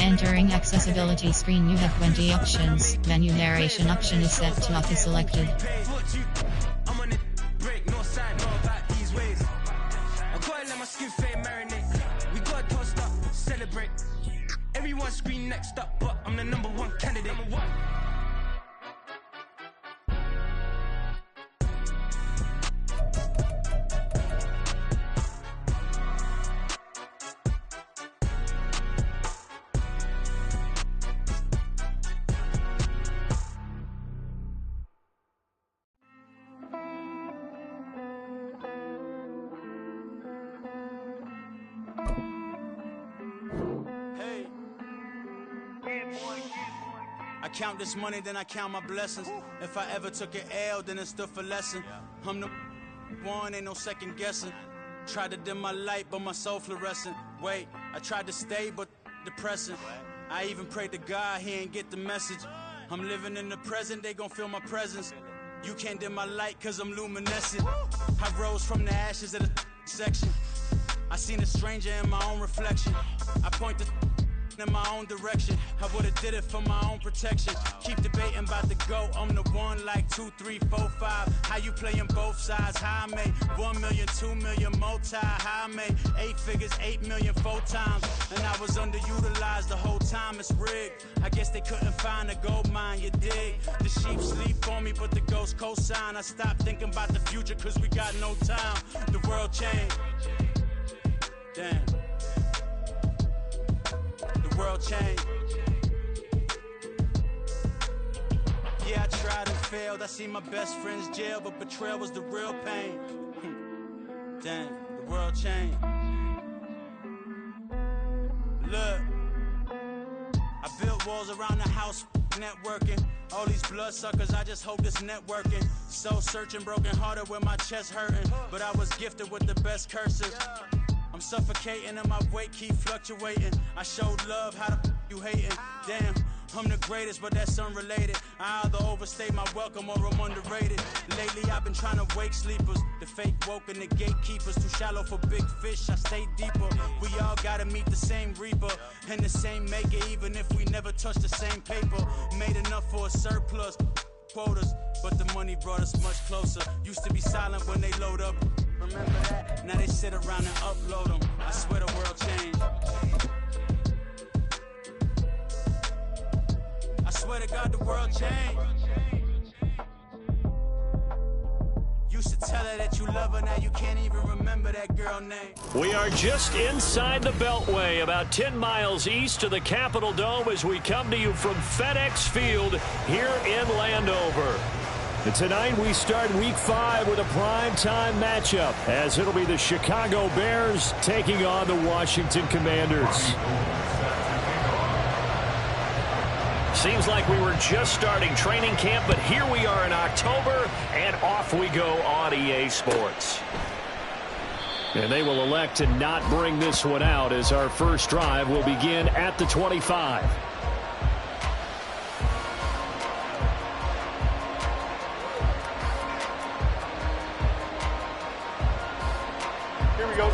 Entering accessibility screen, you have 20 options. Menu narration option is set to auto selected. Everyone screen next up, but I'm the number one candidate. I count this money, then I count my blessings. If I ever took an L, then it stood for lesson. I'm the one, ain't no second guessing. Tried to dim my light, but my soul fluorescent. Wait, I tried to stay, but depressing. I even prayed to God, he ain't get the message. I'm living in the present, they gon' feel my presence. You can't dim my light, cause I'm luminescent. I rose from the ashes of the section. I seen a stranger in my own reflection. I point the in my own direction. I would've did it for my own protection. Keep debating about the GOAT. I'm the one like 2, 3, 4, 5. How you playing both sides? How I made 1 million, 2 million, multi. How I made 8 figures, 8 million, 4 times. And I was underutilized the whole time. It's rigged. I guess they couldn't find a gold mine, you dig? The sheep sleep on me, but the ghost cosign. I stopped thinking about the future, cause we got no time. The world changed. Damn. The world changed. Yeah, I tried and failed. I seen my best friends jail, but betrayal was the real pain. Damn, the world changed. Look, I built walls around the house, networking. All these bloodsuckers, I just hope this networking. Soul searching, broken hearted with my chest hurting. But I was gifted with the best curses. I'm suffocating and my weight keep fluctuating. I showed love, how the you hating? Damn, I'm the greatest, but that's unrelated. I either overstay my welcome or I'm underrated. Lately I've been trying to wake sleepers. The fake woke and the gatekeepers. Too shallow for big fish, I stay deeper. We all gotta meet the same reaper and the same maker, even if we never touch the same paper. Made enough for a surplus quotas, but the money brought us much closer. Used to be silent when they load up. Remember that? Now they sit around and upload them. I swear the world changed. I swear to God the world changed. Used to tell her that you love her, now you can't even remember that girl name. We are just inside the Beltway, about 10 miles east of the Capitol Dome as we come to you from FedEx Field here in Landover. And tonight we start Week 5 with a primetime matchup, as it'll be the Chicago Bears taking on the Washington Commanders. Seems like we were just starting training camp, but here we are in October, and off we go on EA Sports. And they will elect to not bring this one out, as our first drive will begin at the 25. Here we go.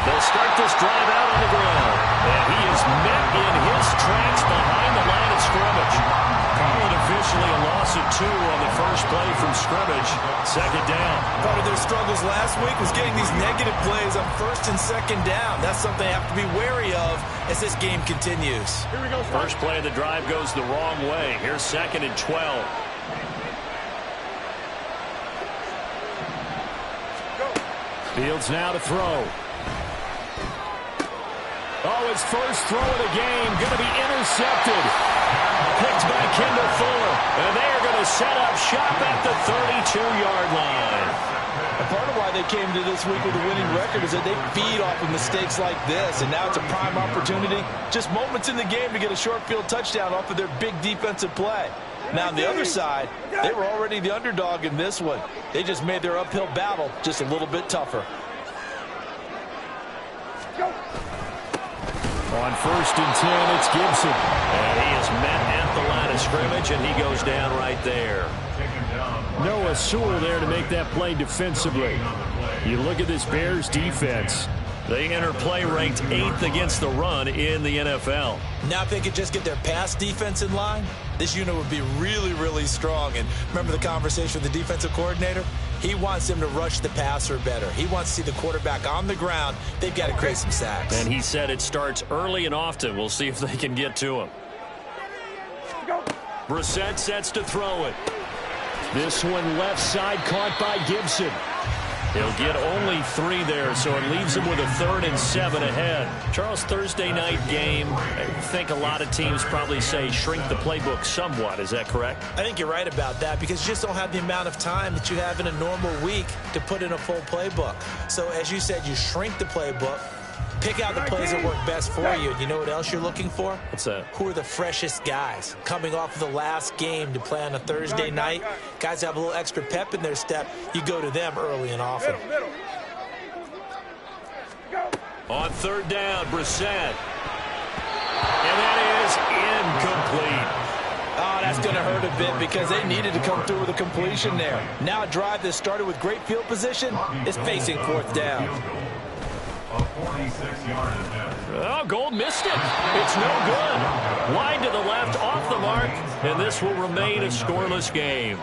They'll start this drive out on the ground. And he is met in his tracks behind the line of scrimmage. Call it officially a loss of 2 on the first play from scrimmage. Second down. Part of their struggles last week was getting these negative plays on first and second down. That's something they have to be wary of as this game continues. Here we go. First play of the drive goes the wrong way. Here's 2nd and 12. Fields now to throw. Oh, his first throw of the game going to be intercepted. Picked by Kendall Fuller. And they are going to set up shop at the 32-yard line. And part of why they came to this week with a winning record is that they feed off of mistakes like this. And now it's a prime opportunity. Just moments in the game to get a short field touchdown off of their big defensive play. Now, on the other side, they were already the underdog in this one. They just made their uphill battle just a little bit tougher. On 1st and 10, it's Gibson. And he is met at the line of scrimmage, and he goes down right there. Noah Sewell there to make that play defensively. You look at this Bears defense. They enter play ranked 8th against the run in the NFL. Now if they could just get their pass defense in line, this unit would be really, really strong. And remember the conversation with the defensive coordinator? He wants them to rush the passer better. He wants to see the quarterback on the ground. They've got to create some sacks. And he said it starts early and often. We'll see if they can get to him. Brissett sets to throw it. This one left side caught by Gibson. He'll get only 3 there, so it leaves him with a 3rd and 7 ahead. Charles, Thursday night game, I think a lot of teams probably say shrink the playbook somewhat. Is that correct? I think you're right about that because you just don't have the amount of time that you have in a normal week to put in a full playbook. So as you said, you shrink the playbook, pick out the plays that work best for you. And you know what else you're looking for? What's that? Who are the freshest guys coming off of the last game to play on a Thursday night? Guys have a little extra pep in their step. You go to them early and often. On 3rd down, Brissett. And that is incomplete. Oh, that's going to hurt a bit because they needed to come through with a completion there. Now a drive that started with great field position is facing 4th down. Oh, Gold missed it. It's no good. Wide to the left, off the mark, and this will remain a scoreless game.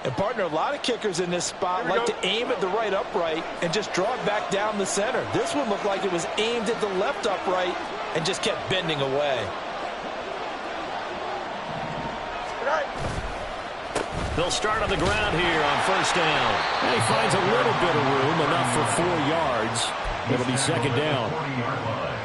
And, partner, a lot of kickers in this spot like to aim at the right upright and just draw it back down the center. This one looked like it was aimed at the left upright and just kept bending away. They'll start on the ground here on 1st down. And he finds a little bit of room, enough for 4 yards. It'll be 2nd down.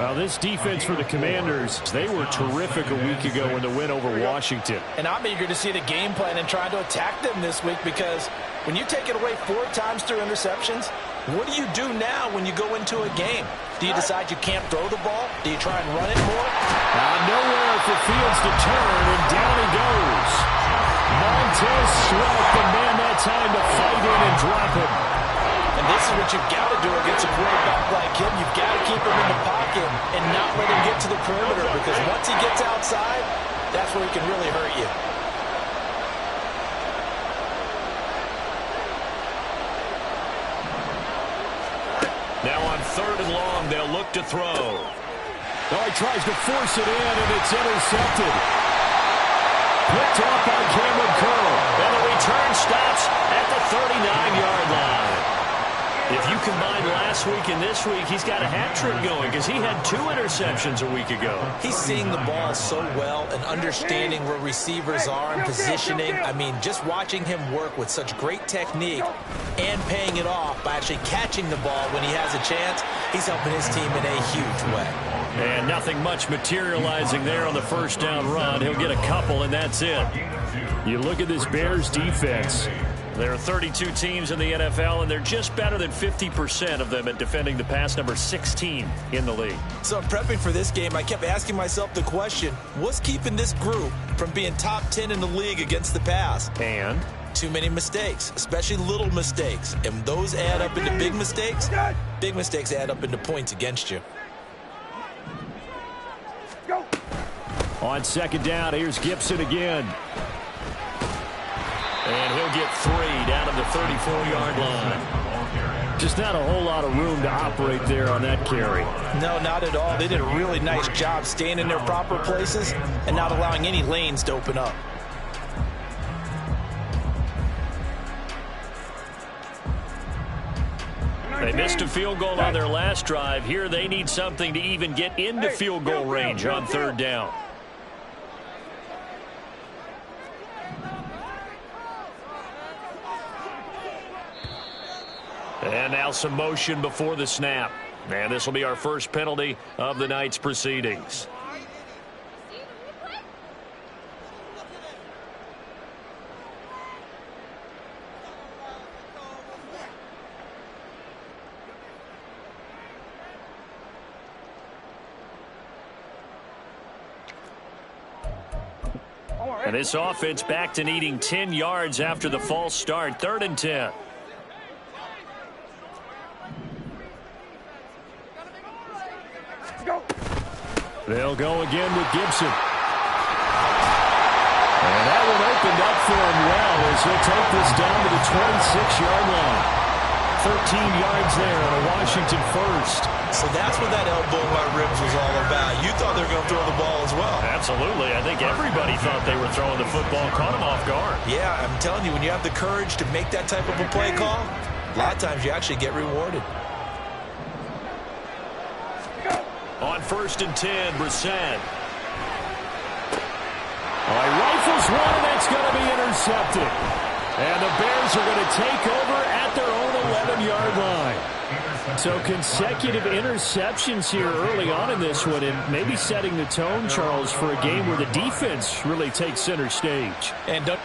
Well, this defense for the Commanders, they were terrific a week ago in the win over Washington. And I'm eager to see the game plan and trying to attack them this week because when you take it away 4 times through interceptions, what do you do now when you go into a game? Do you decide you can't throw the ball? Do you try and run it more? Nowhere for Fields to turn, and down he goes. Montez Sweat, the man that time to fight in and drop him. And this is what you've got to do against a quarterback like him. You've got to keep him in the pocket and not let him get to the perimeter because once he gets outside, that's where he can really hurt you. Now on 3rd and long, they'll look to throw. Oh, he tries to force it in, and it's intercepted. Picked off by Cameron Curl. And the return stops at the 39-yard line. If you combine last week and this week, he's got a hat trick going because he had 2 interceptions a week ago. He's seeing the ball so well and understanding where receivers are and positioning. I mean, just watching him work with such great technique and paying it off by actually catching the ball when he has a chance, he's helping his team in a huge way. And nothing much materializing there on the 1st down run. He'll get a couple, and that's it. You look at this Bears defense. There are 32 teams in the NFL, and they're just better than 50% of them at defending the pass, number 16 in the league. So in prepping for this game, I kept asking myself the question, what's keeping this group from being top 10 in the league against the pass? And? Too many mistakes, especially little mistakes. And those add up into big mistakes. Big mistakes add up into points against you. On 2nd down, here's Gibson again. And he'll get 3 down to the 34-yard line. Just not a whole lot of room to operate there on that carry. No, not at all. They did a really nice job staying in their proper places and not allowing any lanes to open up. They missed a field goal on their last drive. Here they need something to even get into field goal range on 3rd down. And now some motion before the snap. And this will be our first penalty of the night's proceedings. And this offense back to needing 10 yards after the false start. 3rd and 10. They'll go again with Gibson. And that one opened up for him well as he'll take this down to the 26-yard line. 13 yards there on a Washington first. So that's what that elbow in my ribs was all about. You thought they were going to throw the ball as well. Absolutely. I think everybody thought they were throwing the football. Caught him off guard. Yeah, I'm telling you, when you have the courage to make that type of a play call, a lot of times you actually get rewarded. On 1st and 10, Brissett. Rifles one, and that's going to be intercepted. And the Bears are going to take over at their own 11-yard line. So consecutive interceptions here early on in this one, and maybe setting the tone, Charles, for a game where the defense really takes center stage. And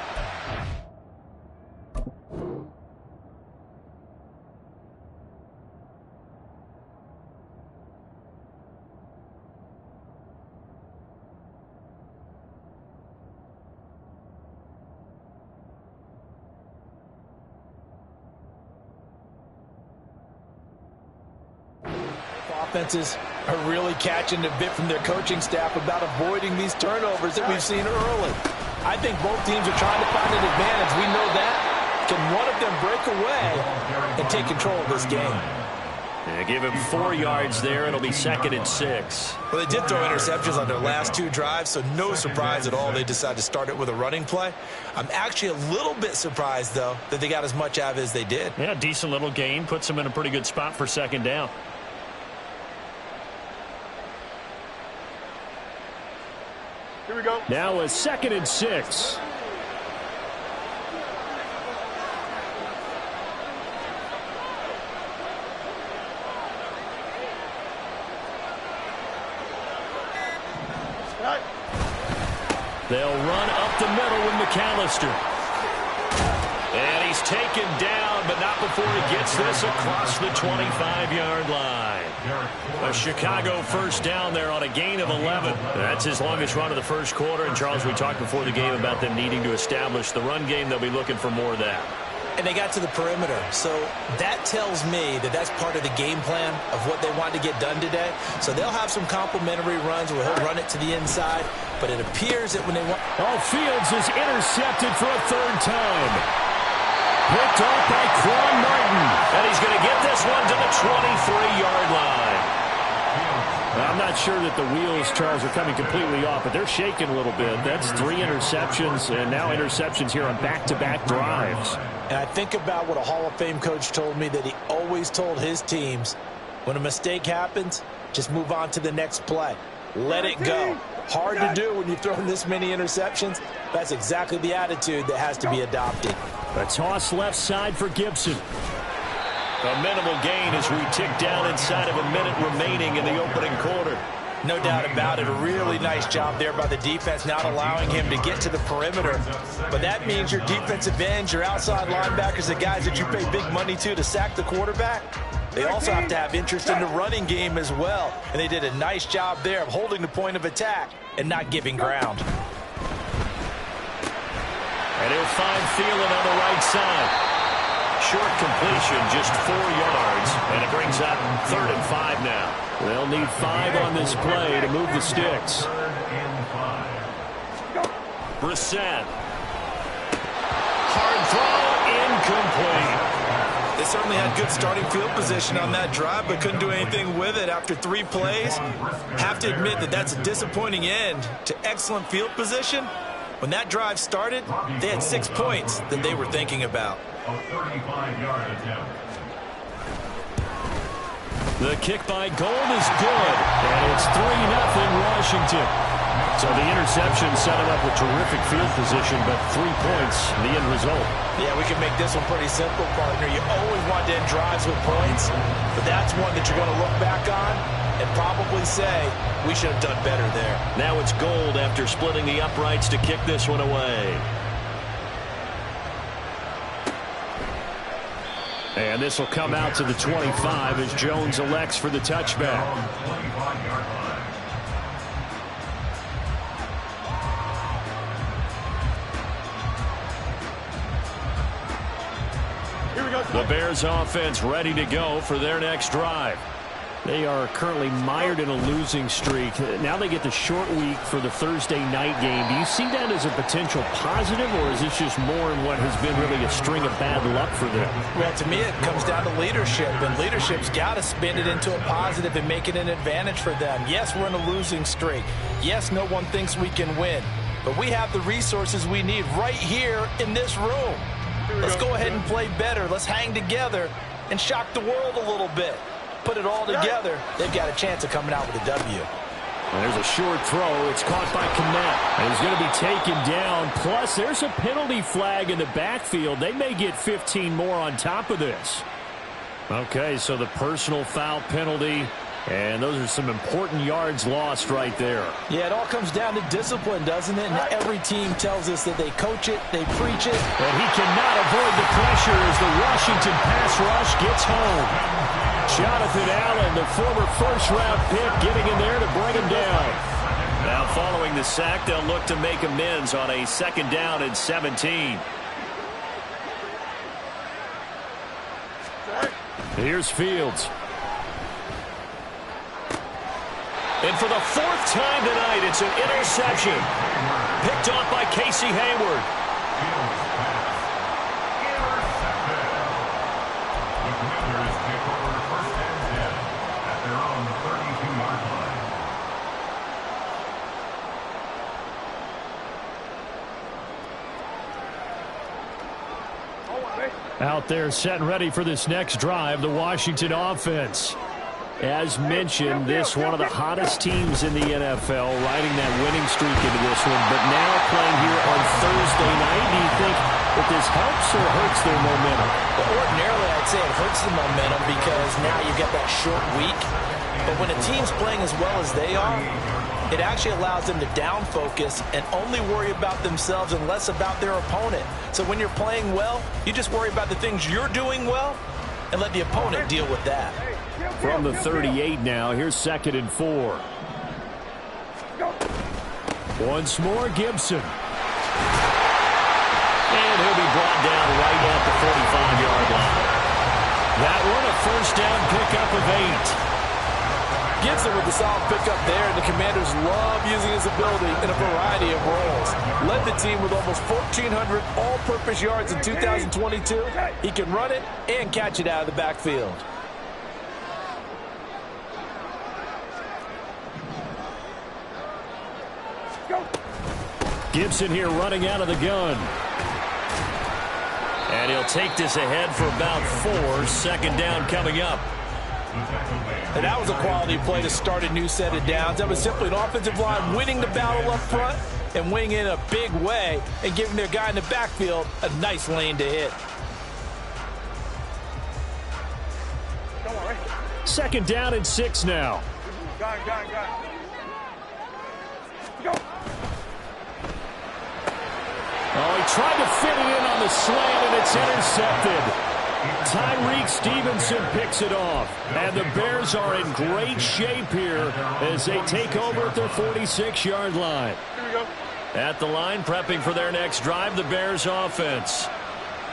offenses are really catching a bit from their coaching staff about avoiding these turnovers that we've seen early. I think both teams are trying to find an advantage. We know that. Can one of them break away and take control of this game? Yeah, give him 4 yards there. It'll be 2nd and 6. Well, they did throw interceptions on their last 2 drives, so no surprise at all they decided to start it with a running play. I'm actually a little bit surprised, though, that they got as much out of it as they did. Yeah, decent little gain. Puts them in a pretty good spot for 2nd down. Here we go. Now a 2nd and 6. They'll run up the middle with McAllister. And he's taken down, but not before he gets this across the 25-yard line. A Chicago first down there on a gain of 11. That's his longest run of the first quarter. And, Charles, we talked before the game about them needing to establish the run game. They'll be looking for more of that. And they got to the perimeter. So that tells me that that's part of the game plan of what they want to get done today. So they'll have some complementary runs where he'll run it to the inside. But it appears that when they want... Oh, Fields is intercepted for a 3rd time. Picked off by Quan Martin. And he's going to get this one to the 23-yard line. I'm not sure that the wheels, Charles, are coming completely off, but they're shaking a little bit. That's 3 interceptions, and now interceptions here on back-to-back drives. And I think about what a Hall of Fame coach told me, that he always told his teams, when a mistake happens, just move on to the next play. Let it go. Hard to do when you've thrown this many interceptions. That's exactly the attitude that has to be adopted. A toss left side for Gibson. A minimal gain as we tick down inside of a minute remaining in the opening quarter. No doubt about it. A really nice job there by the defense, not allowing him to get to the perimeter. But that means your defensive ends, your outside linebackers, the guys that you pay big money to sack the quarterback, they also have to have interest in the running game as well. And they did a nice job there of holding the point of attack and not giving ground. And he'll find Thielen on the right side. Short completion, just 4 yards, and it brings up 3rd and 5 now. They'll need 5 on this play to move the sticks. Brissett. Hard throw, incomplete. They certainly had good starting field position on that drive, but couldn't do anything with it after 3 plays. Have to admit that that's a disappointing end to excellent field position. When that drive started, they had 6 points that they were thinking about. A 35-yard attempt. The kick by Gold is good, and it's 3-0 Washington. So the interception set him up with terrific field position, but 3 points, the end result. Yeah, we can make this one pretty simple, partner. You always want to end drives with points, but that's one that you're going to look back on and probably say, we should have done better there. Now it's Gold after splitting the uprights to kick this one away. And this will come out to the 25 as Jones elects for the touchback. Here we go. The Bears offense ready to go for their next drive. They are currently mired in a losing streak. Now they get the short week for the Thursday night game. Do you see that as a potential positive, or is this just more in what has been really a string of bad luck for them? Well, to me, it comes down to leadership, and leadership's got to spin it into a positive and make it an advantage for them. Yes, we're in a losing streak. Yes, no one thinks we can win, but we have the resources we need right here in this room. Let's go ahead and play better. Let's hang together and shock the world a little bit. Put it all together, they've got a chance of coming out with a W. And there's a short throw. It's caught by Kmet. And he's going to be taken down. Plus, there's a penalty flag in the backfield. They may get 15 more on top of this. Okay, so the personal foul penalty. And those are some important yards lost right there. Yeah, it all comes down to discipline, doesn't it? And every team tells us that they coach it, they preach it. And he cannot avoid the pressure as the Washington pass rush gets home. Jonathan Allen, the former first-round pick, getting in there to bring him down. Now following the sack, they'll look to make amends on a 2nd down and 17. Here's Fields. And for the 4th time tonight, it's an interception. Picked off by Casey Hayward. The Commanders take over 1st and 10 at their own 32-yard line. Out there set and ready for this next drive, the Washington offense. As mentioned, this one of the hottest teams in the NFL, riding that winning streak into this one, but now playing here on Thursday night. Do you think that this helps or hurts their momentum? Well, ordinarily, I'd say it hurts the momentum because now you get that short week. But when a team's playing as well as they are, it actually allows them to down focus and only worry about themselves and less about their opponent. So when you're playing well, you just worry about the things you're doing well and let the opponent deal with that. From the 38 now, here's 2nd and 4. Once more, Gibson. And he'll be brought down right at the 45-yard line. That one, a 1st down pickup of 8. Gibson with the solid pickup there, and the Commanders love using his ability in a variety of roles. Led the team with almost 1,400 all-purpose yards in 2022. He can run it and catch it out of the backfield. Gibson here running out of the gun. And he'll take this ahead for about 4. 2nd down coming up. And that was a quality play to start a new set of downs. That was simply an offensive line winning the battle up front and winning in a big way and giving their guy in the backfield a nice lane to hit. 2nd down and 6 now. Oh, he tried to fit it in on the slant, and it's intercepted. Tyreek Stevenson picks it off. And the Bears are in great shape here as they take over at their 46-yard line. At the line, prepping for their next drive, the Bears offense.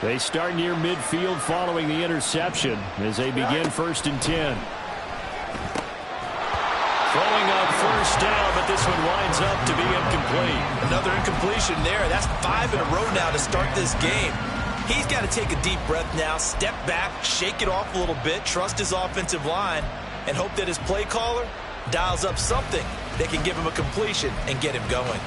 They start near midfield following the interception as they begin 1st and 10. Throwing up 1st down, but this one winds up to be incomplete. Another incompletion there. That's 5 in a row now to start this game. He's got to take a deep breath now, step back, shake it off a little bit, trust his offensive line, and hope that his play caller dials up something that can give him a completion and get him going.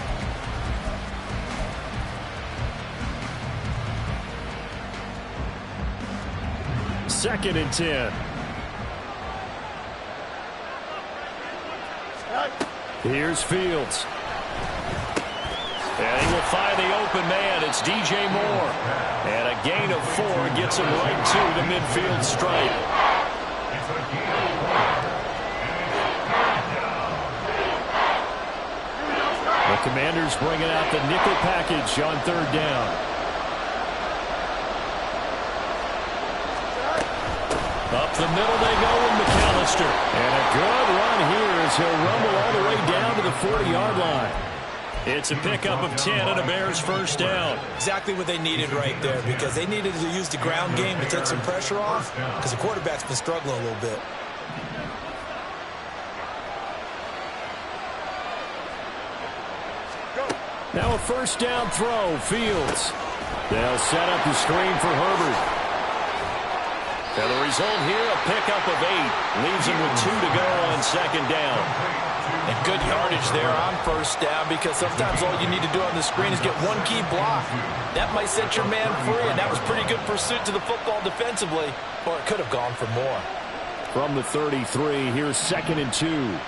Second and 10. Here's Fields. And he will find the open man. It's DJ Moore. And a gain of 4 gets him right to the midfield stripe. The Commanders bringing out the nickel package on 3rd down. Up the middle they go with McAllister. And a good run here as he'll rumble all the way down to the 40-yard line. It's a pickup of 10 and a Bears 1st down. Exactly what they needed right there, because they needed to use the ground game to take some pressure off because the quarterback's been struggling a little bit. Now a first down throw, Fields. They'll set up the screen for Herbert. And the result here, a pickup of 8. Leaves him with 2 to go on second down. And good yardage there on first down, because sometimes all you need to do on the screen is get one key block. That might set your man free, and that was pretty good pursuit to the football defensively, or it could have gone for more. From the 33, here's 2nd and 2.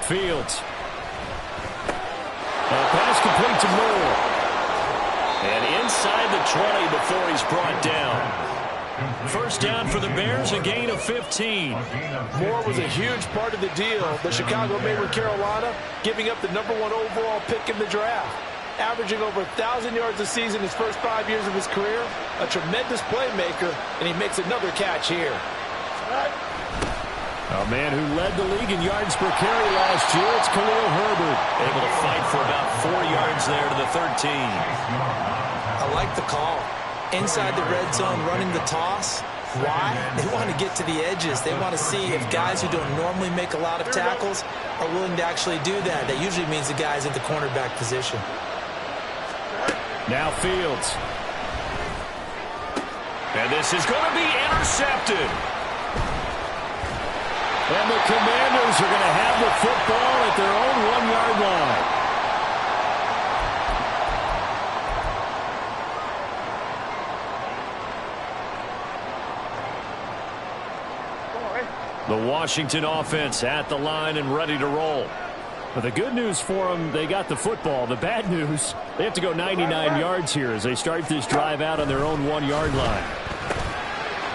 Fields. A pass complete to Moore. And inside the 20 before he's brought down. First down for the Bears, a gain of 15. Moore was a huge part of the deal that Chicago made with Carolina, giving up the #1 overall pick in the draft. Averaging over 1,000 yards a season his first 5 years of his career. A tremendous playmaker, and he makes another catch here. A man who led the league in yards per carry last year, it's Khalil Herbert. Able to fight for about 4 yards there to the 13. I like the call. Inside the red zone, running the toss. Why? They want to get to the edges. They want to see if guys who don't normally make a lot of tackles are willing to actually do that. That usually means the guy's at the cornerback position. Now Fields. And this is going to be intercepted. And the Commanders are going to have the football at their own 1-yard line. The Washington offense at the line and ready to roll. But the good news for them, they got the football. The bad news, they have to go 99 yards here as they start this drive out on their own 1-yard line.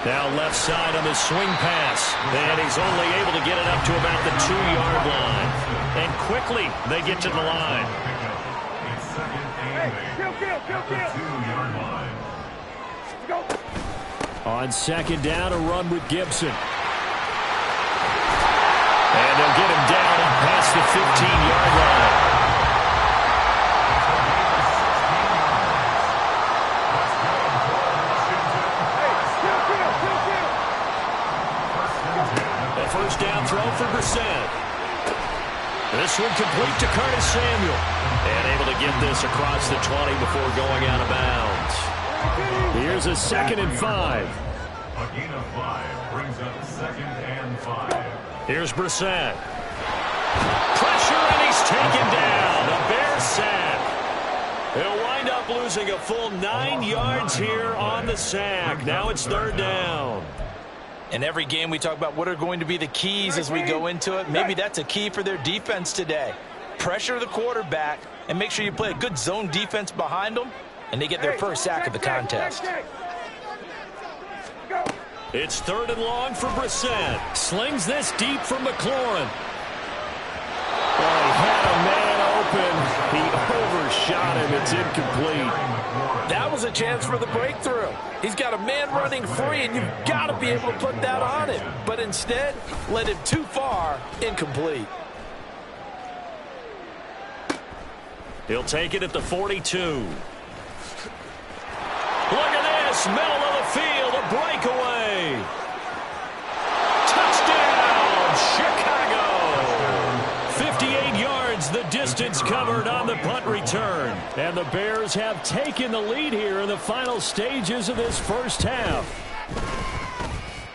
Now left side on the swing pass. And he's only able to get it up to about the 2-yard line. And quickly, they get to the line. On second down, a run with Gibson. And they'll get him down and past the 15-yard line. A first down throw for Brissett. This one complete to Curtis Samuel. And able to get this across the 20 before going out of bounds. Here's a 2nd and 5. A gain of 5 brings up 2nd and 5. Here's Brissett. Pressure, and he's taken down. A Bear sack. He'll wind up losing a full 9 yards here on the sack. Now it's 3rd down. In every game we talk about what are going to be the keys as we go into it. Maybe that's a key for their defense today. Pressure the quarterback and make sure you play a good zone defense behind them, and they get their first sack of the contest. It's 3rd and long for Brissett. Slings this deep from McLaurin. Oh, he had a man open. He overshot him. It's incomplete. That was a chance for the breakthrough. He's got a man running free, and you've got to be able to put that on him. But instead, led him too far, incomplete. He'll take it at the 42. Look at this. Middle of the field. A breakaway. Touchdown, Chicago. 58 yards, the distance covered on the punt return. And the Bears have taken the lead here in the final stages of this first half.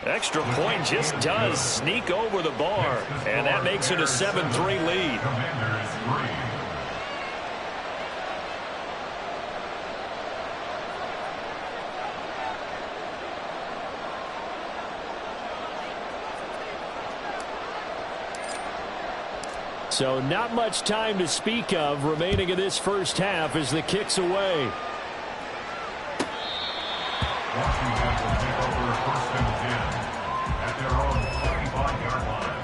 Extra point just does sneak over the bar. And that makes it a 7-3 lead. Commanders 3. So not much time to speak of remaining in this first half as the kick's away. Washington will take over 1st and 10 at their own 45-yard line.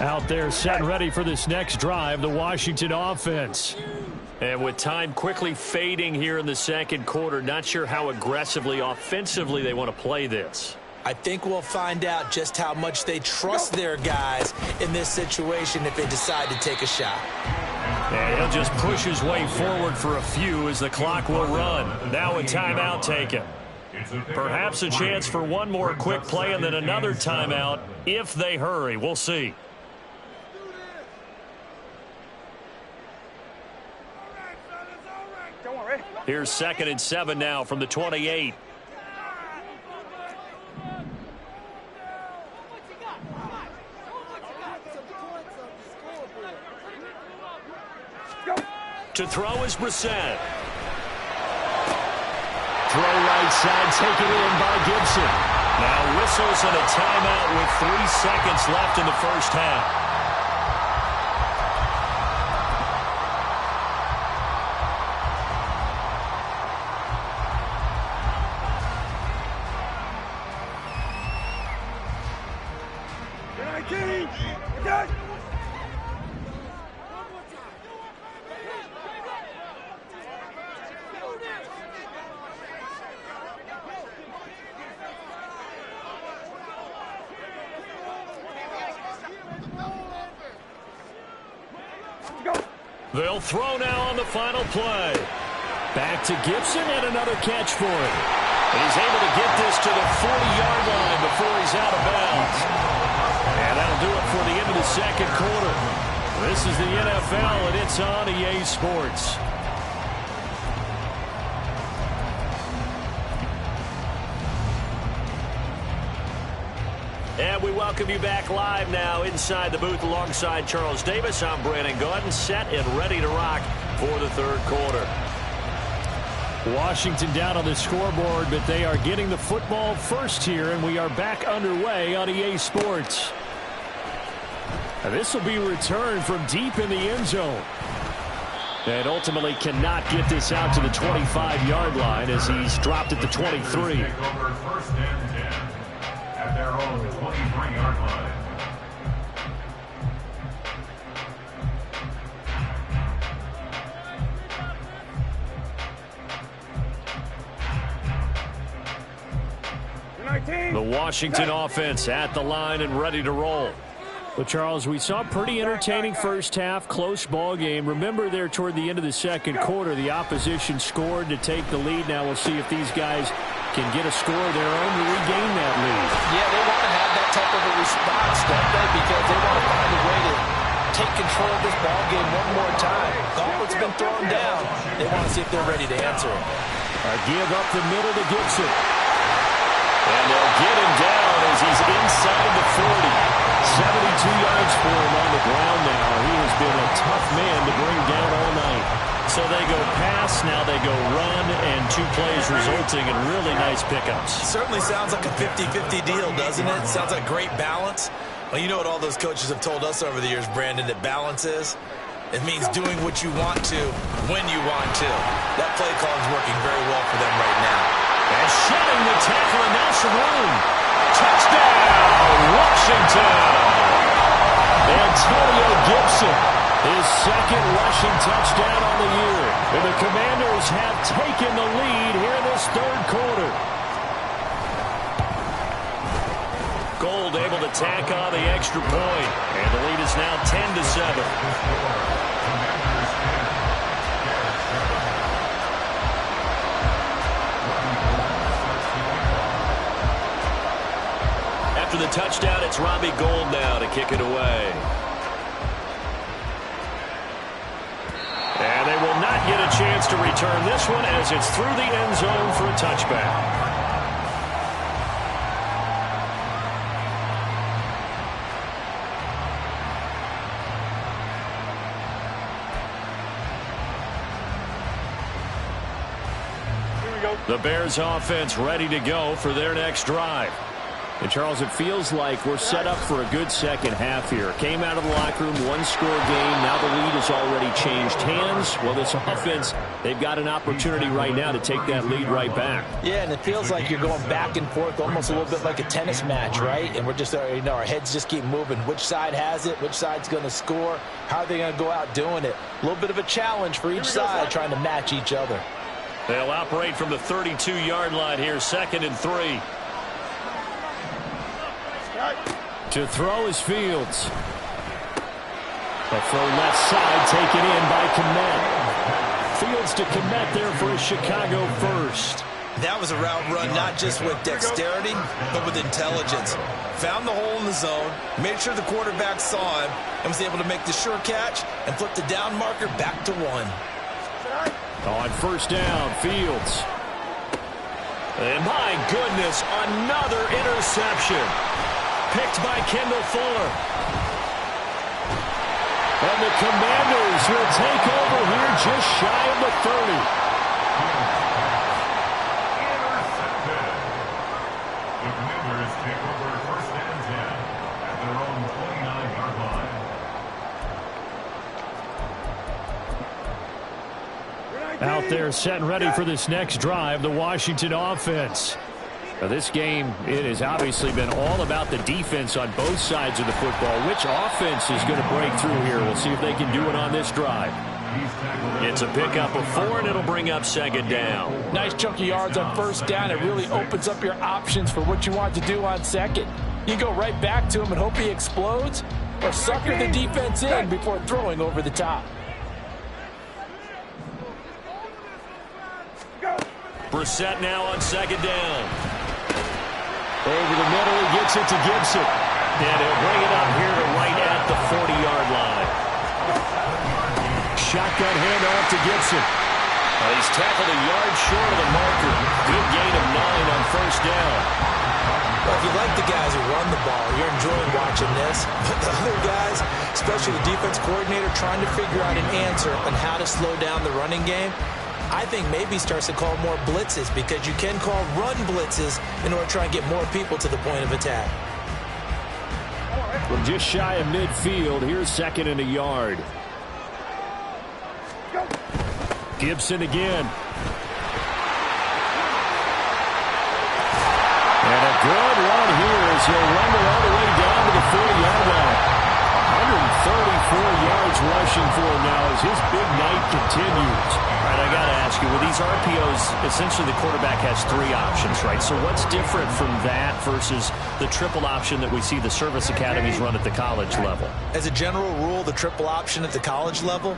Out there set and ready for this next drive, the Washington offense. And with time quickly fading here in the second quarter, not sure how aggressively, offensively they want to play this. I think we'll find out just how much they trust their guys in this situation if they decide to take a shot. And he'll just push his way forward for a few as the clock will run. Now a timeout taken. Perhaps a chance for one more quick play and then another timeout if they hurry. We'll see. Here's 2nd and 7 now from the 28. To throw is Brissett. Throw right side, taken in by Gibson. Now whistles and a timeout with 3 seconds left in the first half. They'll throw now on the final play. Back to Gibson and another catch for him. And he's able to get this to the 40-yard line before he's out of bounds. And that'll do it for the end of the second quarter. This is the NFL, and it's on EA Sports. And we welcome you back live now inside the booth alongside Charles Davis. I'm Brandon Gaudin, set and ready to rock for the third quarter. Washington down on the scoreboard, but they are getting the football first here, and we are back underway on EA Sports. And this will be returned from deep in the end zone. And ultimately cannot get this out to the 25-yard line as he's dropped at the 23. At their own 23-yard line. The Washington offense at the line and ready to roll. Well, Charles, we saw a pretty entertaining first half, close ball game. Remember there toward the end of the second quarter, the opposition scored to take the lead. Now we'll see if these guys can get a score of their own to regain that lead. Yeah, they want to have that type of a response, don't they? Because they want to find a way to take control of this ball game one more time. Gauntlet's been thrown down. They want to see if they're ready to answer it. A give up the middle to Gibson. And they'll get him down as he's inside the 40. 72 yards for him on the ground now. He has been a tough man to bring down all night. So they go pass, now they go run, and 2 plays resulting in really nice pickups. Certainly sounds like a 50-50 deal, doesn't it? Sounds like great balance. Well, you know what all those coaches have told us over the years, Brandon, that balance is? It means doing what you want to, when you want to. That play call is working very well for them right now. And shedding the tackle, and now some room. Touchdown, Washington! Antonio Gibson, his second rushing touchdown on the year. And the Commanders have taken the lead here in this third quarter. Gold able to tack on the extra point. And the lead is now 10-7. After the touchdown, it's Robbie Gould now to kick it away. And they will not get a chance to return this one as it's through the end zone for a touchback. The Bears offense ready to go for their next drive. And, Charles, it feels like we're set up for a good second half here. Came out of the locker room, 1-score game. Now the lead has already changed hands. Well, this offense, they've got an opportunity right now to take that lead right back. Yeah, and it feels like you're going back and forth, almost a little bit like a tennis match, right? And we're just, our heads just keep moving. Which side has it? Which side's going to score? How are they going to go out doing it? A little bit of a challenge for each side, trying to match each other. They'll operate from the 32-yard line here, 2nd and 3. To throw is Fields. A throw left side taken in by Kmet. Fields to Kmet there for a Chicago first. That was a route run not just with dexterity, but with intelligence. Found the hole in the zone, made sure the quarterback saw him, and was able to make the sure catch and flip the down marker back to 1. On first down, Fields. And my goodness, another interception. Picked by Kendall Fuller. And the Commanders will take over here just shy of the 30. The Commanders take over first and 10 at their own 29-yard line. Out there set and ready for this next drive, the Washington offense. Now this game, it has obviously been all about the defense on both sides of the football. Which offense is going to break through here? We'll see if they can do it on this drive. It's a pickup of 4, and it'll bring up second down. Nice chunk of yards on first down. It really opens up your options for what you want to do on second. You go right back to him and hope he explodes, or sucker the defense in before throwing over the top. Brissett now on second down. Over the middle, he gets it to Gibson. And he'll bring it up here to right at the 40-yard line. Shotgun handoff to Gibson. He's tackled a yard short of the marker. Good gain of 9 on first down. Well, if you like the guys who run the ball, you're enjoying watching this. But the other guys, especially the defense coordinator, trying to figure out an answer on how to slow down the running game, I think maybe starts to call more blitzes, because you can call run blitzes in order to try and get more people to the point of attack. From just shy of midfield, here's second and a yard. Gibson again. And a good run here as he'll run it all the way down to the 40-yard line. 134 yards rushing for him now as his big night continues. All right, I got to ask you, with these RPOs, essentially the quarterback has 3 options, right? So what's different from that versus the triple option that we see the service academies run at the college level? As a general rule, the triple option at the college level,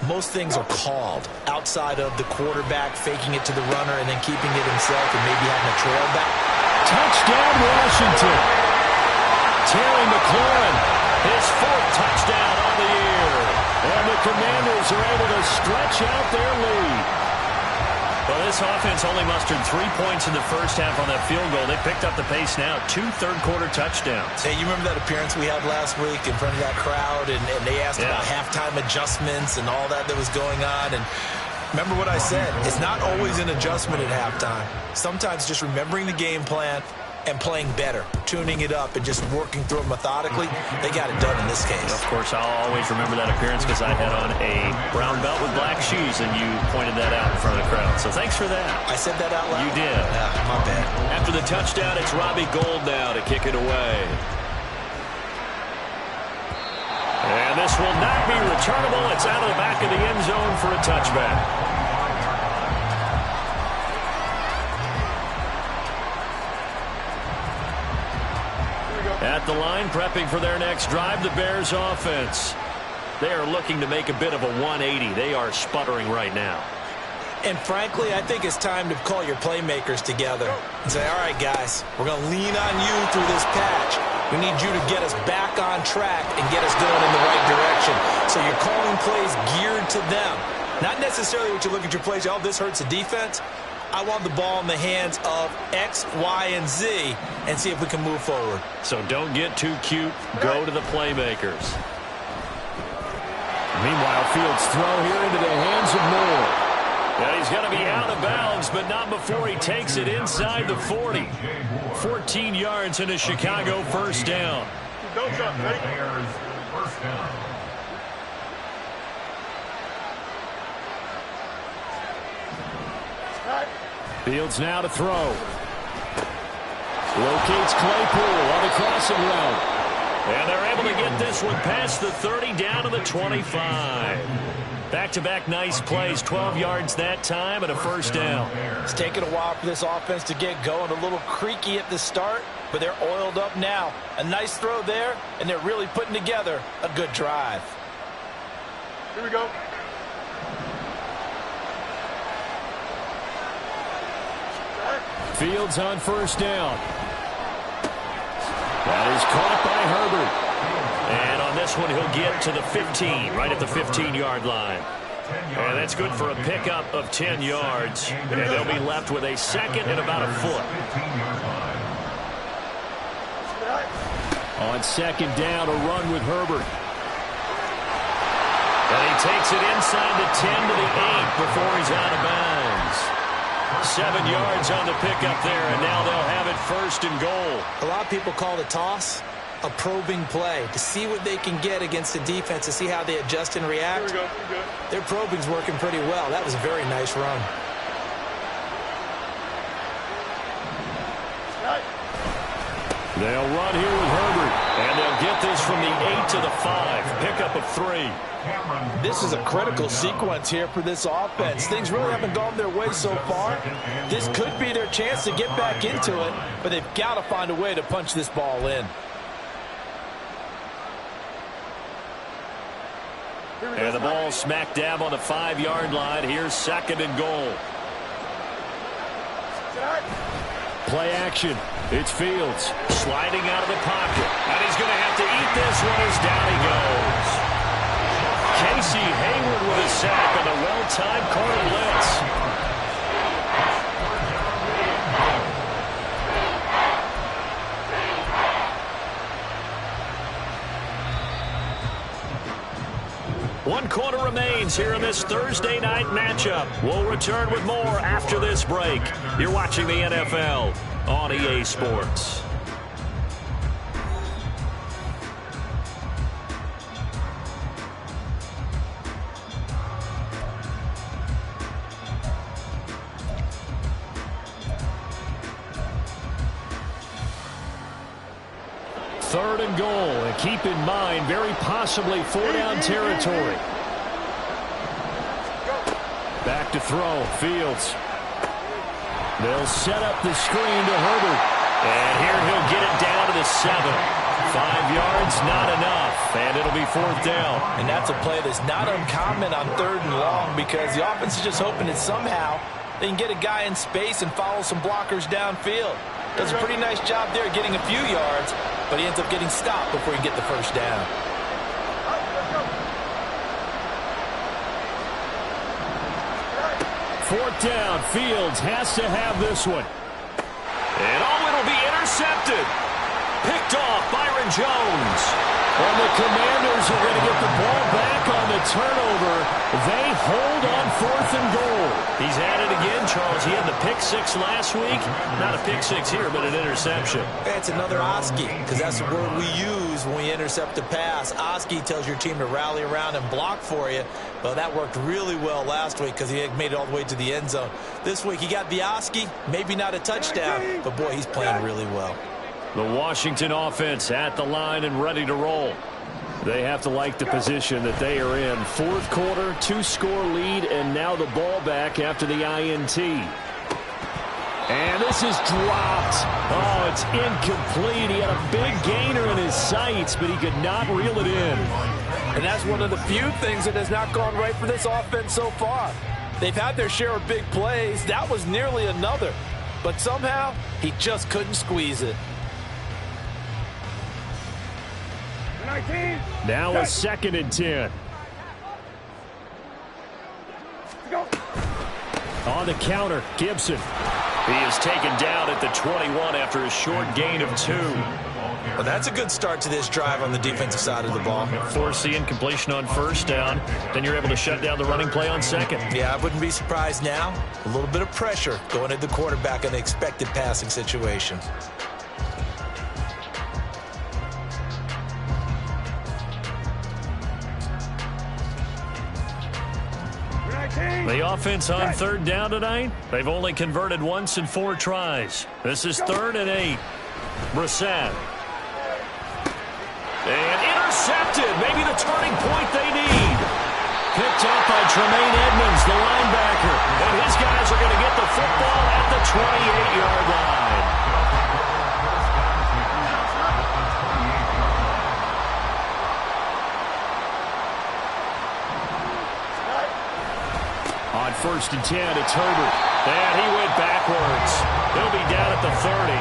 most things are called outside of the quarterback faking it to the runner and then keeping it himself and maybe having a trail back. Touchdown, Washington. Terry McLaurin, his 4th touchdown on the year. And the Commanders are able to stretch out their lead. Well, this offense only mustered 3 points in the first half on that field goal. They picked up the pace now. 2 third-quarter touchdowns. Hey, you remember that appearance we had last week in front of that crowd, and they asked about halftime adjustments and all that was going on, and remember what I said. It's not always an adjustment at halftime. Sometimes just remembering the game plan and playing better, tuning it up, and just working through it methodically. They got it done in this case. Of course, I'll always remember that appearance because I had on a brown belt with black shoes, and you pointed that out in front of the crowd. So thanks for that. I said that out loud? You did. Yeah, my bad. After the touchdown, it's Robbie Gould now to kick it away. And this will not be returnable. It's out of the back of the end zone for a touchback. At the line, prepping for their next drive, the Bears offense. They are looking to make a bit of a 180. They are sputtering right now. And frankly, I think it's time to call your playmakers together and say, all right, guys, we're going to lean on you through this patch. We need you to get us back on track and get us going in the right direction. So you're calling plays geared to them. Not necessarily what you look at your plays, oh, this hurts the defense. I want the ball in the hands of X, Y, and Z and see if we can move forward. So don't get too cute. Go to the playmakers. Meanwhile, Fields throw here into the hands of Moore. Yeah, he's going to be out of bounds, but not before he takes it inside the 40. 14 yards and a Chicago first down. Don't jump, ready? Bears first down. Fields now to throw. Locates Claypool on the crossing route. And they're able to get this one past the 30 down to the 25. Back-to-back nice plays, 12 yards that time and a first down. It's taken a while for this offense to get going. A little creaky at the start, but they're oiled up now. A nice throw there, and they're really putting together a good drive. Here we go. Fields on first down. That is caught by Herbert. And on this one, he'll get to the 15, right at the 15-yard line. And that's good for a pickup of 10 yards. And they'll be left with a second and about a foot. On second down, a run with Herbert. And he takes it inside the 10 to the 8 before he's out of bounds. 7 yards on the pickup there, and now they'll have it first and goal. A lot of people call the toss a probing play to see what they can get against the defense, to see how they adjust and react. Here we go. Their probing's working pretty well. That was a very nice run. They'll run here with Herbert, and they'll get this from the 8 to the 5. Pickup of 3. This is a critical sequence here for this offense. Things really haven't gone their way so far. This could be their chance to get back into it, but they've got to find a way to punch this ball in. And the ball smack dab on the 5-yard line. Here's second and goal. Play action. It's Fields sliding out of the pocket. And he's going to have to eat this one as down he goes. Casey Hayward with a sack on the well-timed corner blitz. One quarter remains here in this Thursday night matchup. We'll return with more after this break. You're watching the NFL on EA Sports. Third and goal, and keep in mind, very possibly 4-down territory. Back to throw, Fields. They'll set up the screen to Herbert. And here he'll get it down to the 7. 5 yards, not enough, and it'll be 4th down. And that's a play that's not uncommon on 3rd and long, because the offense is just hoping that somehow they can get a guy in space and follow some blockers downfield. Does a pretty nice job there getting a few yards, but he ends up getting stopped before he can get the first down. Fourth down, Fields has to have this one. And it'll be intercepted. Picked off, Byron Jones. And the Commanders are going to get the ball back on the turnover. They hold on 4th and goal. He's at it again, Charles. He had the pick 6 last week. Not a pick 6 here, but an interception. It's another Oski, because that's the word we use when we intercept a pass. Oski tells your team to rally around and block for you. Well, that worked really well last week because he made it all the way to the end zone. This week he got the Oski, maybe not a touchdown, but boy, he's playing really well. The Washington offense at the line and ready to roll. They have to like the position that they are in. 4th quarter, 2-score lead, and now the ball back after the INT. And this is dropped. Oh, it's incomplete. He had a big gainer in his sights, but he could not reel it in. And that's one of the few things that has not gone right for this offense so far. They've had their share of big plays. That was nearly another. But somehow, he just couldn't squeeze it. Now a 2nd and 10. On the counter, Gibson. He is taken down at the 21 after a short gain of 2. Well, that's a good start to this drive on the defensive side of the ball. Force the incompletion on 1st down. Then you're able to shut down the running play on 2nd. Yeah, I wouldn't be surprised now. A little bit of pressure going at the quarterback in an expected passing situation. The offense on 3rd down tonight, they've only converted once in 4 tries. This is 3rd and 8. Brissett. And intercepted. Maybe the turning point they need. Picked up by Tremaine Edmonds, the linebacker. And his guys are going to get the football at the 28-yard line. On 1st and 10, it's Herbert. And he went backwards. He'll be down at the 30.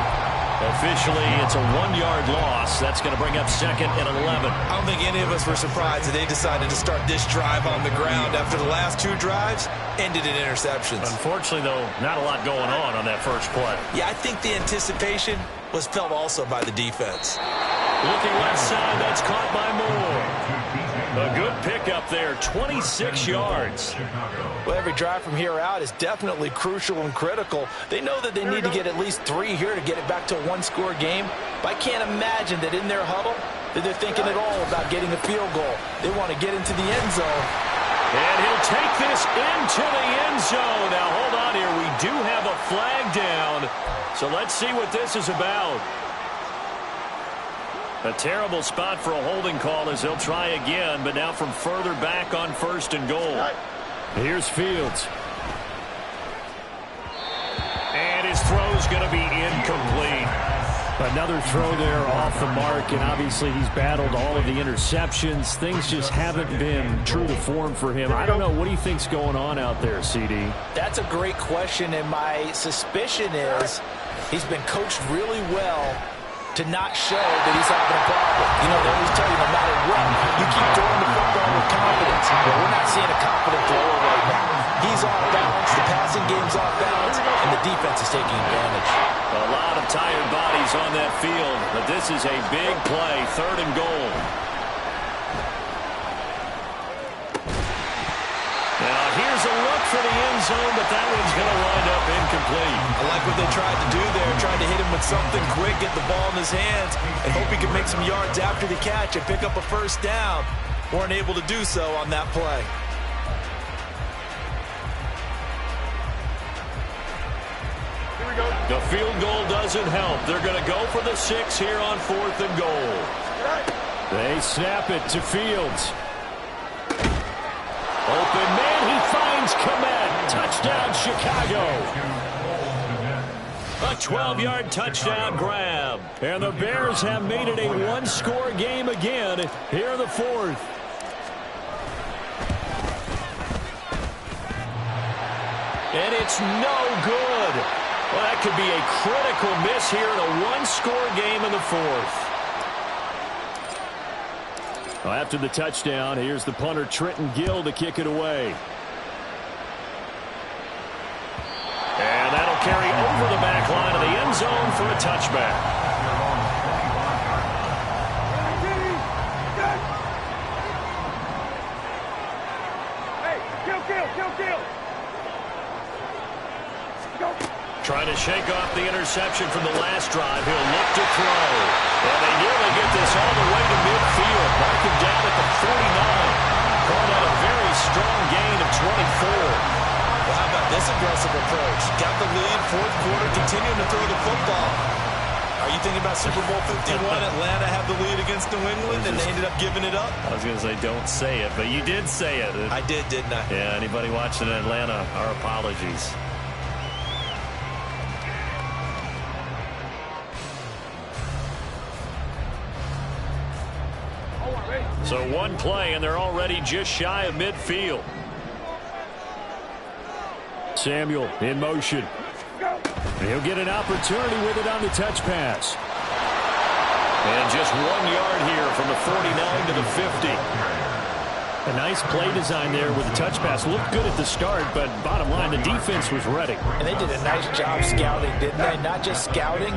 Officially, it's a 1-yard loss. That's going to bring up 2nd and 11. I don't think any of us were surprised that they decided to start this drive on the ground after the last 2 drives ended in interceptions. Unfortunately, though, not a lot going on that first play. Yeah, I think the anticipation was felt also by the defense. Looking left side, that's caught by Moore. A good pickup there, 26 yards. Well, every drive from here out is definitely crucial and critical. They know that they need to get at least 3 here to get it back to a 1-score game. But I can't imagine that in their huddle that they're thinking at all about getting a field goal. They want to get into the end zone. And he'll take this into the end zone. Now, hold on here. We do have a flag down. So let's see what this is about. A terrible spot for a holding call as they'll try again, but now from further back on 1st and goal. Here's Fields. And his throw's going to be incomplete. Another throw there off the mark, and obviously he's battled all of the interceptions. Things just haven't been true to form for him. I don't know. What do you think's going on out there, CD? That's a great question, and my suspicion is he's been coached really well to not show that he's having a problem. You know, they always tell you no matter what, you keep throwing the football with confidence. But we're not seeing a confident thrower right now. He's off balance, the passing game's off balance, and the defense is taking advantage. A lot of tired bodies on that field, but this is a big play, 3rd and goal. Now here's a look for the end zone, but that one's going to wind up incomplete. I like what they tried to do there, tried to hit him with something quick, get the ball in his hands, and hope he can make some yards after the catch and pick up a 1st down. Weren't able to do so on that play. Here we go. The field goal doesn't help. They're going to go for the 6 here on 4th and goal. They snap it to Fields. Open man, he finds Kmet. Touchdown, Chicago. A 12-yard touchdown grab. And the Bears have made it a 1-score game again here in the 4th. And it's no good. Well, that could be a critical miss here in a 1-score game in the 4th. Well, after the touchdown, here's the punter, Trenton Gill, to kick it away. And that'll carry over the back line of the end zone for a touchback. Hey, kill. Trying to shake off the interception from the last drive. He'll look to throw. And they nearly get this all the way to midfield. Mark him down at the 49. Called out a very strong gain of 24. Well, how about this aggressive approach? Got the lead, 4th quarter, continuing to throw the football. Are you thinking about Super Bowl 51? Atlanta had the lead against New England, and they ended up giving it up? I was going to say, don't say it, but you did say it. I did, didn't I? Yeah, anybody watching in Atlanta, our apologies. So 1 play, and they're already just shy of midfield. Samuel in motion. He'll get an opportunity with it on the touch pass. And just 1 yard here from the 49 to the 50. A nice play design there with the touch pass. Looked good at the start, but bottom line, the defense was ready. And they did a nice job scouting, didn't they? Not just scouting,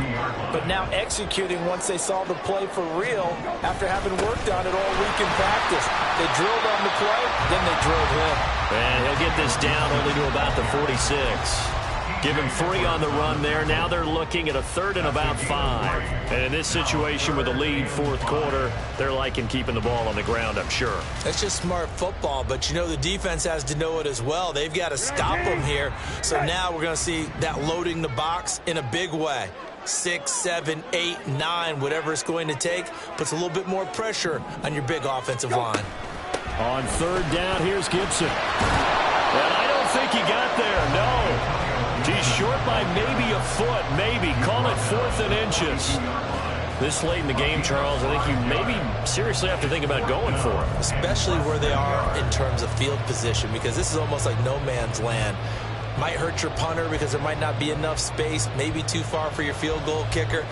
but now executing once they saw the play for real after having worked on it all week in practice. They drilled on the play, then they drilled him. And he'll get this down only to about the 46. Give him 3 on the run there. Now they're looking at a 3rd and about 5. And in this situation with a lead 4th quarter, they're liking keeping the ball on the ground, I'm sure. That's just smart football, but you know the defense has to know it as well. They've got to stop them here. So now we're going to see that loading the box in a big way. 6, 7, 8, 9, whatever it's going to take, puts a little bit more pressure on your big offensive line. On 3rd down, here's Gibson. And I don't think he got there, no. He's short by maybe a foot, maybe. Call it 4th and inches. This late in the game, Charles, I think you maybe seriously have to think about going for it. Especially where they are in terms of field position, because this is almost like no man's land. Might hurt your punter because there might not be enough space, maybe too far for your field goal kicker.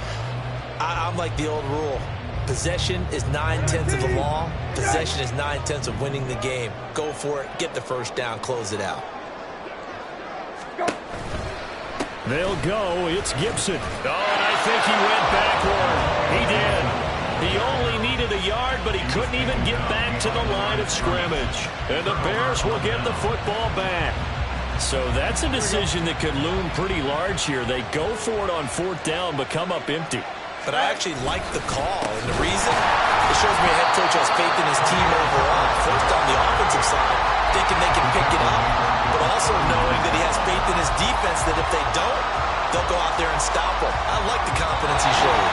I'm like the old rule. Possession is 9/10 of the law. Possession is 9/10 of winning the game. Go for it, get the first down, close it out. They'll go. It's Gibson. Oh, and I think he went backward. He did. He only needed a yard, but he couldn't even get back to the line of scrimmage. And the Bears will get the football back. So that's a decision that could loom pretty large here. They go for it on 4th down, but come up empty. But I actually like the call, and the reason? It shows me a head coach has faith in his team overall. First on the offensive side, thinking they can pick it up, but also knowing that he has faith in his defense that if they don't, they'll go out there and stop them. I like the confidence he showed.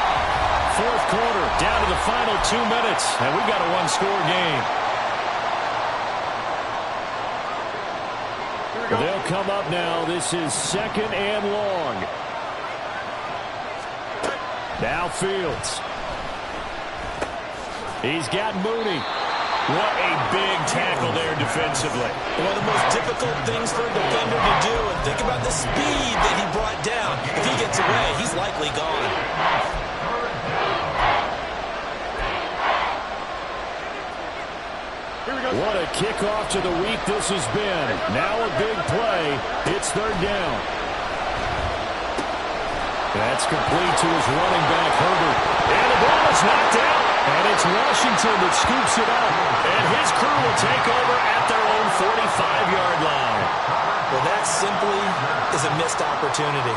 4th quarter, down to the final 2 minutes, and we've got a one-score game. They'll come up now. This is 2nd and long. Now Fields. He's got Mooney. What a big tackle there defensively. One of the most difficult things for a defender to do, and think about the speed that he brought down. If he gets away, he's likely gone. What a kickoff to the week this has been. Now a big play. It's 3rd down. That's complete to his running back, Herbert. And the ball is knocked out. And it's Washington that scoops it up. And his crew will take over at their own 45-yard line. Well, that simply is a missed opportunity.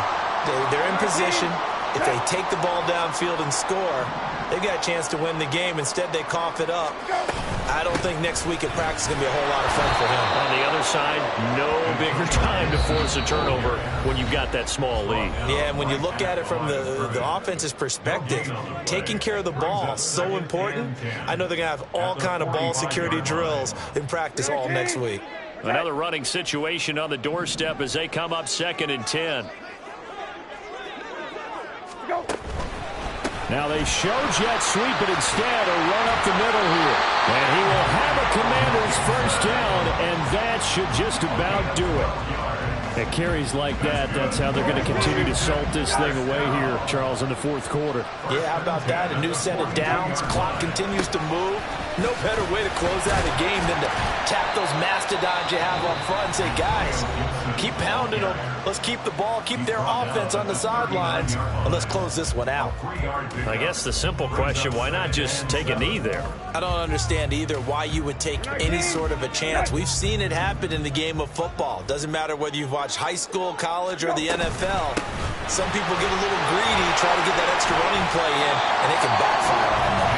They're in position. If they take the ball downfield and score, they've got a chance to win the game. Instead, they cough it up. I don't think next week at practice is going to be a whole lot of fun for him. On the other side, no bigger time to force a turnover when you've got that small lead. Yeah, and when you look at it from the offense's perspective, taking care of the ball is so important. I know they're going to have all kind of ball security drills in practice all next week. Another running situation on the doorstep as they come up 2nd and 10. Now they show jet sweep, but instead a run up the middle here. And he will have a Commanders first down, and that should just about do it. At carries like that, that's how they're going to continue to salt this thing away here, Charles, in the 4th quarter. Yeah, how about that? A new set of downs. Clock continues to move. No better way to close out a game than to tap those mastodons you have up front and say, guys, keep pounding them. Let's keep the ball, keep their offense on the sidelines, and let's close this one out. I guess the simple question, why not just take a knee there? I don't understand either why you would take any sort of a chance. We've seen it happen in the game of football. Doesn't matter whether you've watched high school, college, or the NFL. Some people get a little greedy, try to get that extra running play in, and it can backfire on them.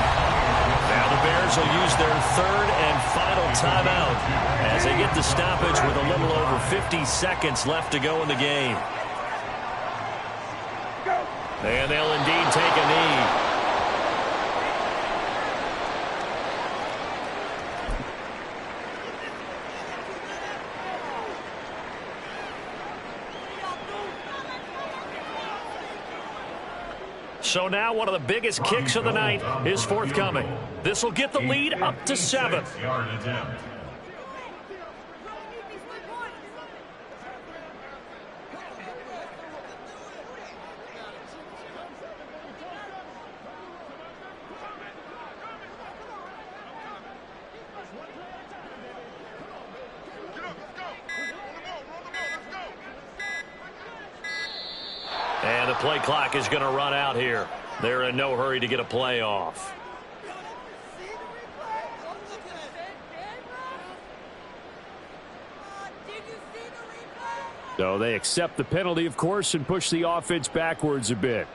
Now the Bears will use their 3rd and final timeout as they get the stoppage with a little over 50 seconds left to go in the game. And they'll indeed take a knee. So now one of the biggest kicks of the night is forthcoming. This will get the lead up to 7. And the play clock is going to run out here. They're in no hurry to get a play off. So they accept the penalty, of course, and push the offense backwards a bit.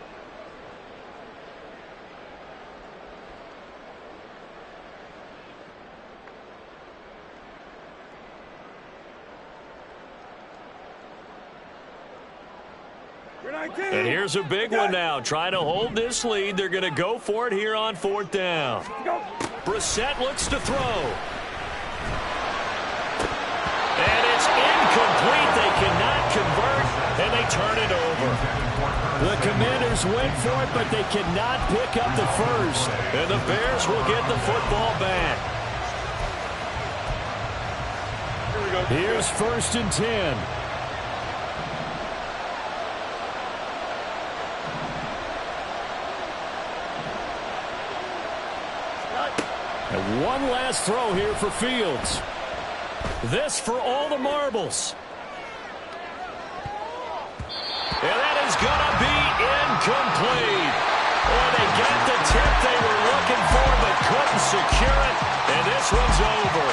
And here's a big one now. Trying to hold this lead. They're going to go for it here on 4th down. Brissett looks to throw. And it's incomplete. They cannot convert, and they turn it over. The Commanders Bears went for it, but they cannot pick up the first. And the Bears will get the football back. Here we go. Here's 1st and 10. And one last throw here for Fields. This for all the marbles. And that is going to be incomplete. Oh, they got the tip they were looking for but couldn't secure it. And this one's over.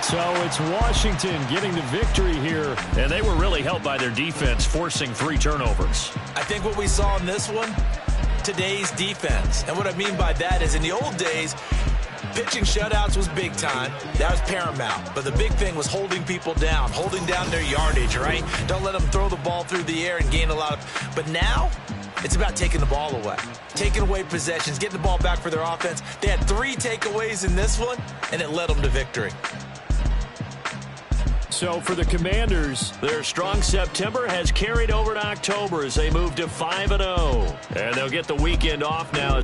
So it's Washington getting the victory here. And they were really helped by their defense, forcing 3 turnovers. I think what we saw in this one, today's defense. And what I mean by that is in the old days, pitching shutouts was big time. That was paramount. But the big thing was holding people down, holding down their yardage, right? Don't let them throw the ball through the air and gain a lot of... But now, it's about taking the ball away. Taking away possessions, getting the ball back for their offense. They had 3 takeaways in this one, and it led them to victory. So for the Commanders, their strong September has carried over to October as they move to 5-0. And they'll get the weekend off now.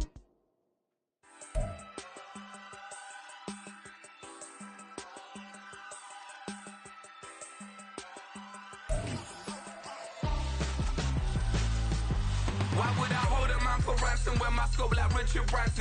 Why would I hold up my for ransom when my scope like Richard Branson?